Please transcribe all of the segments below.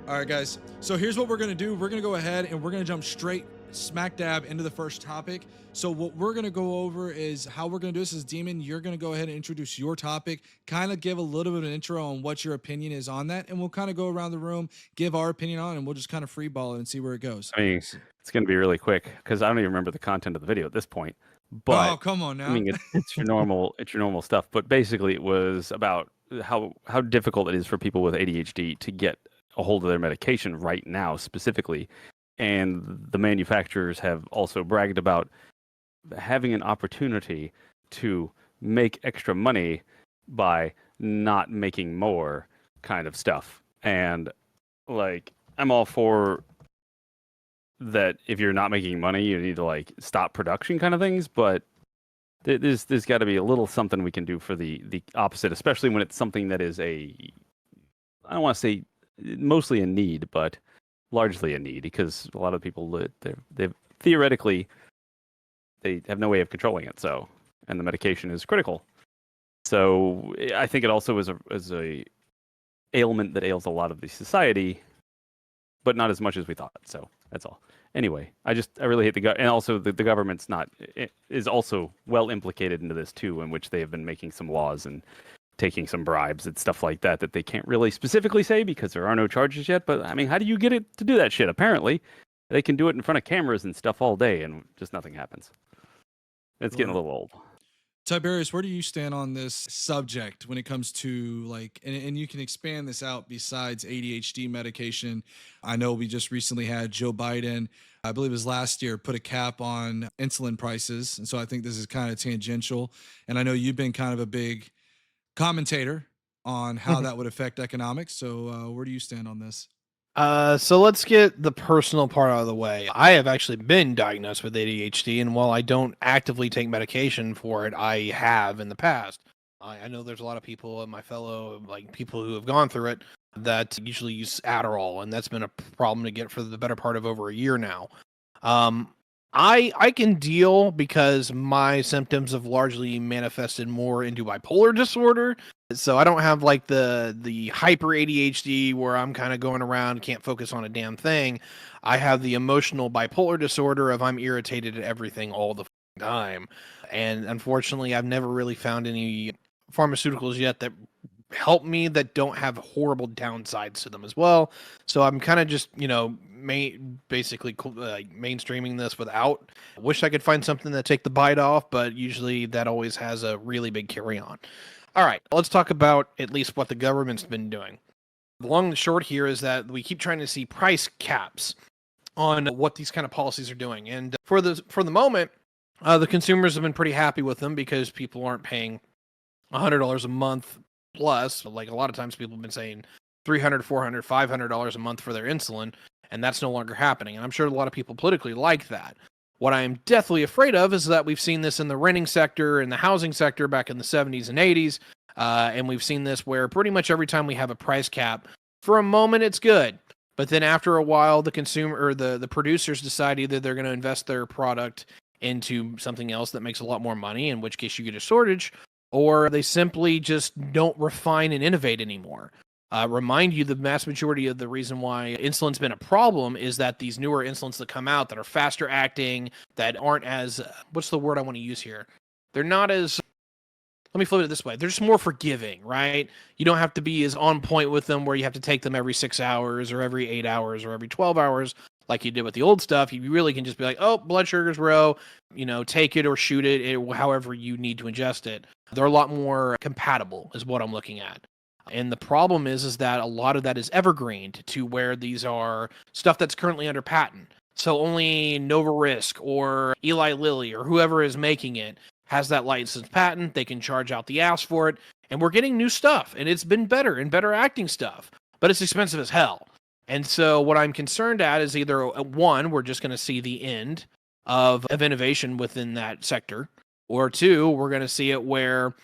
All right, guys. So here's what we're going to do. We're going to go ahead and we're going to jump straight smack dab into the first topic. So what we're going to go over is how we're going to do this is Demon, you're going to go ahead and introduce your topic, kind of give a little bit of an intro on what your opinion is on that. And we'll kind of go around the room, give our opinion on it, and we'll just kind of free ball it and see where it goes. I mean, it's going to be really quick because I don't even remember the content of the video at this point. Oh, But come on now. I mean, it's your normal stuff. But basically, it was about how difficult it is for people with ADHD to get a hold of their medication right now, specifically. And the manufacturers have also bragged about having an opportunity to make extra money by not making more kind of stuff. And like, I'm all for that. If you're not making money, you need to like stop production kind of things. But there's got to be a little something we can do for the opposite, especially when it's something that is I don't want to say mostly a need, but largely a need, because a lot of people they've theoretically they have no way of controlling it. So, and the medication is critical. So I think it also is a ailment that ails a lot of the society, but not as much as we thought. So that's all. Anyway, I really hate and also the government's is also well implicated into this too, in which they have been making some laws and taking some bribes and stuff like that they can't really specifically say because there are no charges yet. But I mean, how do you get it to do that shit? Apparently, they can do it in front of cameras and stuff all day, and just nothing happens. It's getting a little old. Tiberius, where do you stand on this subject when it comes to like, and you can expand this out besides ADHD medication? I know we just recently had Joe Biden, I believe it was last year, put a cap on insulin prices. And so I think this is kind of tangential. And I know you've been kind of a big commentator on how that would affect economics. So where do you stand on this? So let's get the personal part out of the way. I have actually been diagnosed with ADHD, and while I don't actively take medication for it, I have in the past. I know there's a lot of people, my fellow people who have gone through it, that usually use Adderall, and that's been a problem to get for the better part of over a year now. I can deal because my symptoms have largely manifested more into bipolar disorder. So I don't have like the hyper ADHD where I'm kind of going around, can't focus on a damn thing. I have the emotional bipolar disorder of I'm irritated at everything all the time. And unfortunately, I've never really found any pharmaceuticals yet that help me that don't have horrible downsides to them as well. So I'm kind of just, basically mainstreaming this without. I wish I could find something to take the bite off, but usually that always has a really big carry on. All right, let's talk about at least what the government's been doing. The long and short here is that we keep trying to see price caps on what these kind of policies are doing. And for the moment, the consumers have been pretty happy with them because people aren't paying $100 a month plus. Like a lot of times people have been saying $300, $400, $500 a month for their insulin, and that's no longer happening. And I'm sure a lot of people politically like that. What I am deathly afraid of is that we've seen this in the renting sector and the housing sector back in the 70s and 80s. And we've seen this where pretty much every time we have a price cap, for a moment it's good. But then after a while, the consumer or the producers decide either they're going to invest their product into something else that makes a lot more money, in which case you get a shortage, or they simply just don't refine and innovate anymore. Remind you, the vast majority of the reason why insulin's been a problem is that these newer insulins that come out that are faster acting, that aren't as, what's the word I want to use here? They're not as, let me flip it this way. They're just more forgiving, right? You don't have to be as on point with them where you have to take them every 6 hours or every 8 hours or every 12 hours like you did with the old stuff. You really can just be like, oh, blood sugar's low, take it or shoot it, however you need to ingest it. They're a lot more compatible is what I'm looking at. And the problem is that a lot of that is evergreened to where these are stuff that's currently under patent. So only Nova Risk or Eli Lilly or whoever is making it has that licensed patent. They can charge out the ass for it. And we're getting new stuff. And it's been better and better acting stuff. But it's expensive as hell. And so what I'm concerned at is either, one, we're just going to see the end of innovation within that sector. Or two, we're going to see it where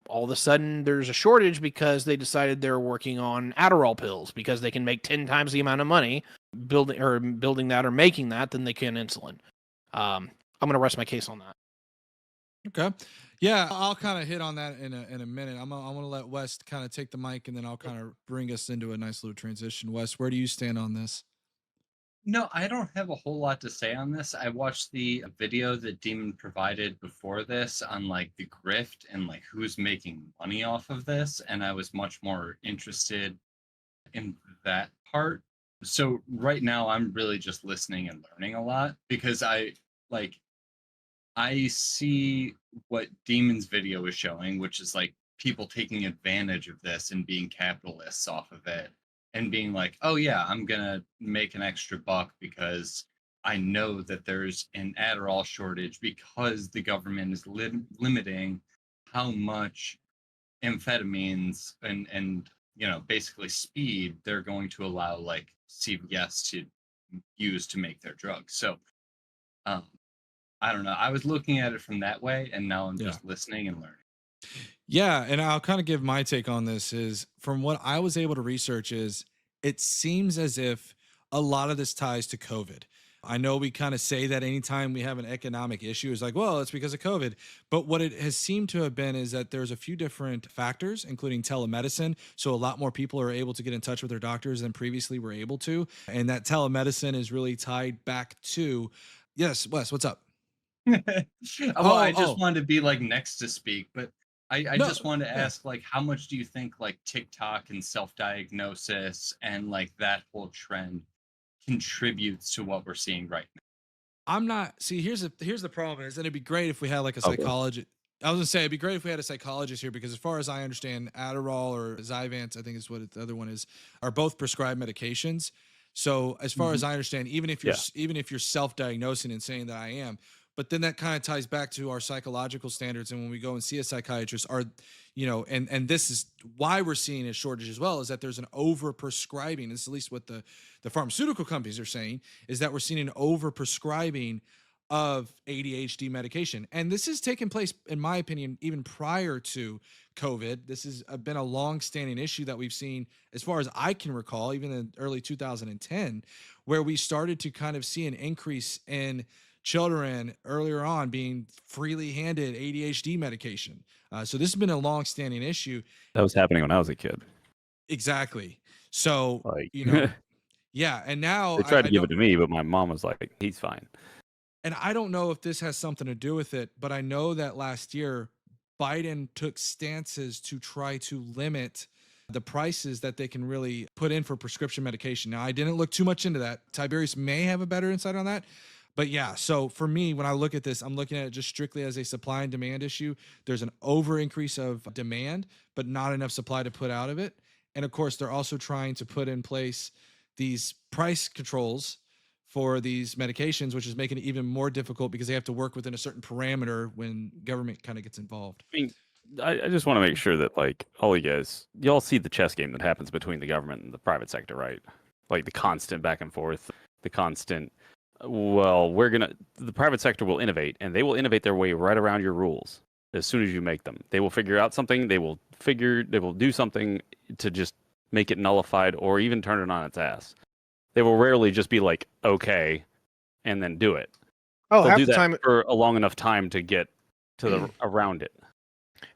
all of a sudden there's a shortage because they decided they're working on Adderall pills because they can make 10 times the amount of money building that or making that than they can insulin. I'm going to rest my case on that. Okay. Yeah, I'll kind of hit on that in a minute. I want to let Wes kind of take the mic, and then I'll kind of bring us into a nice little transition. Wes, where do you stand on this? No, I don't have a whole lot to say on this. I watched the video that Demon provided before this on like the grift and like who's making money off of this, and I was much more interested in that part. So right now I'm really just listening and learning a lot because like I see what Demon's video is showing, which is like people taking advantage of this and being capitalists off of it and being like, oh, yeah, I'm going to make an extra buck because I know that there's an Adderall shortage because the government is limiting how much amphetamines and basically speed they're going to allow like CVS to use to make their drugs. So um, I don't know. I was looking at it from that way, and now I'm Yeah. just listening and learning. Yeah, and I'll kind of give my take on this is from what I was able to research is it seems as if a lot of this ties to COVID. I know we kind of say that anytime we have an economic issue is like, well, it's because of COVID. But what it has seemed to have been is that there's a few different factors, including telemedicine. So a lot more people are able to get in touch with their doctors than previously were able to. And that telemedicine is really tied back to, yes, Wes, what's up? Well, I just Oh, wanted to be like next to speak, but I no, just wanted to yeah. ask like how much do you think like TikTok and self-diagnosis and like that whole trend contributes to what we're seeing right I'm not see here's the problem is that it'd be great if we had like a Okay. psychologist. I was gonna say it'd be great if we had a psychologist here because as far as I understand, Adderall or Zyvance, I think is what the other one is, are both prescribed medications. So as far now? as I understand, Yeah. even if you're self-diagnosing and saying that I am, but then that kind of ties back to our psychological standards. And when we go and see a psychiatrist, are and this is why we're seeing a shortage as well, is that there's an over prescribing. This is at least what the pharmaceutical companies are saying, is that we're seeing an over prescribing of ADHD medication. And this has taken place, in my opinion, even prior to COVID. This has been a long-standing issue that we've seen, as far as I can recall, even in early 2010, where we started to kind of see an increase in children earlier on being freely handed ADHD medication. So this has been a long-standing issue. That was happening when I was a kid. Exactly. So, Like you know, yeah. And now they tried I to give it don't, to me, but my mom was like, "He's fine." and I don't know if this has something to do with it, but I know that last year Biden took stances to try to limit the prices that they can really put in for prescription medication. Now, I didn't look too much into that. Tiberius may have a better insight on that. But yeah, so for me, when I look at this, I'm looking at it just strictly as a supply and demand issue. There's an over increase of demand, but not enough supply to put out of it. And of course, they're also trying to put in place these price controls for these medications, which is making it even more difficult because they have to work within a certain parameter when government kind of gets involved. I mean, I just want to make sure that like all you guys, y'all see the chess game that happens between the government and the private sector, right? Like the constant back and forth, the constant. Well, the private sector will innovate, and they will innovate their way right around your rules as soon as you make them. They will figure out something. They will do something to just make it nullified or even turn it on its ass. They will rarely just be like, okay, and then do it. Oh, They'll half do the that time for a long enough time to get to the around it.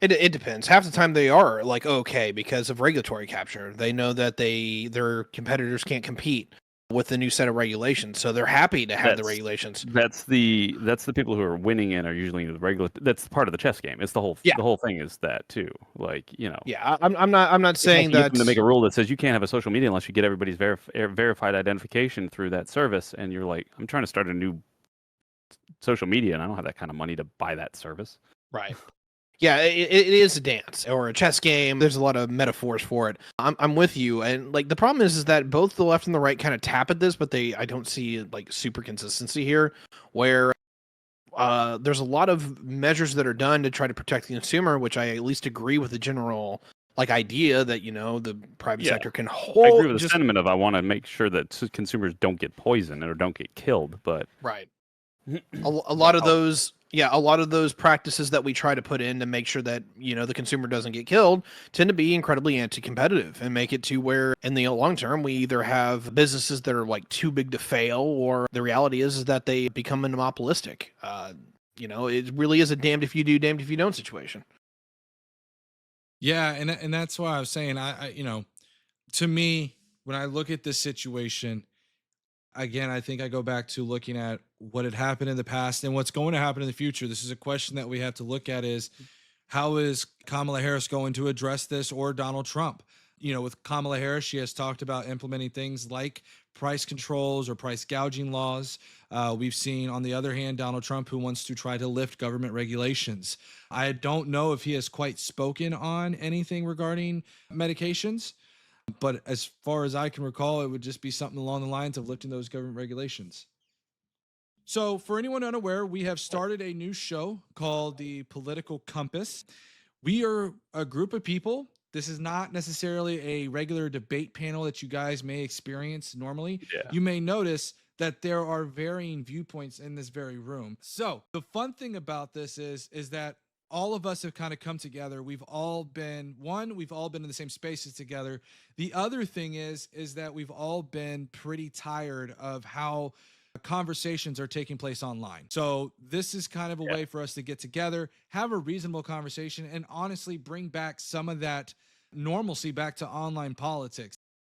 it depends. Half the time they are like okay because of regulatory capture. They know that their competitors can't compete with the new set of regulations, so they're happy to have the regulations. That's the people who are winning and are usually the regular. That's part of the chess game. It's Yeah, the whole thing is that too. Like yeah. I'm not it's nice saying to get that. them to make a rule that says you can't have a social media unless you get everybody's verified identification through that service. And you're like, I'm trying to start a new social media, and I don't have that kind of money to buy that service. Right. Yeah, it is a dance or a chess game. There's a lot of metaphors for it. I'm with you, and like the problem is that both the left and the right kind of tap at this, but I don't see like super consistency here. Where there's a lot of measures that are done to try to protect the consumer, which I at least agree with the general like idea that the private Yeah, sector can I agree hold with the just sentiment of I want to make sure that consumers don't get poisoned or don't get killed, but right. A lot of those a lot of those practices that we try to put in to make sure that the consumer doesn't get killed tend to be incredibly anti-competitive and make it to where in the long term we either have businesses that are like too big to fail, or the reality is that they become monopolistic. it really is a damned if you do, damned if you don't situation. Yeah, and that's why I was saying to me, when I look at this situation, again, I think I go back to looking at what had happened in the past and what's going to happen in the future. This is a question that we have to look at is how is Kamala Harris going to address this, or Donald Trump? With Kamala Harris, she has talked about implementing things like price controls or price gouging laws. We've seen, on the other hand, Donald Trump, who wants to try to lift government regulations. I don't know if he has quite spoken on anything regarding medications, but as far as I can recall, it would just be something along the lines of lifting those government regulations. So, for anyone unaware, we have started a new show called The Political Compass. We are a group of people. This is not necessarily a regular debate panel that you guys may experience normally. Yeah. You may notice that there are varying viewpoints in this very room. So, the fun thing about this is that all of us have kind of come together. We've all been in the same spaces together. The other thing is that we've all been pretty tired of how conversations are taking place online. So this is kind of a way for us to get together, have a reasonable conversation, and honestly bring back some of that normalcy back to online politics.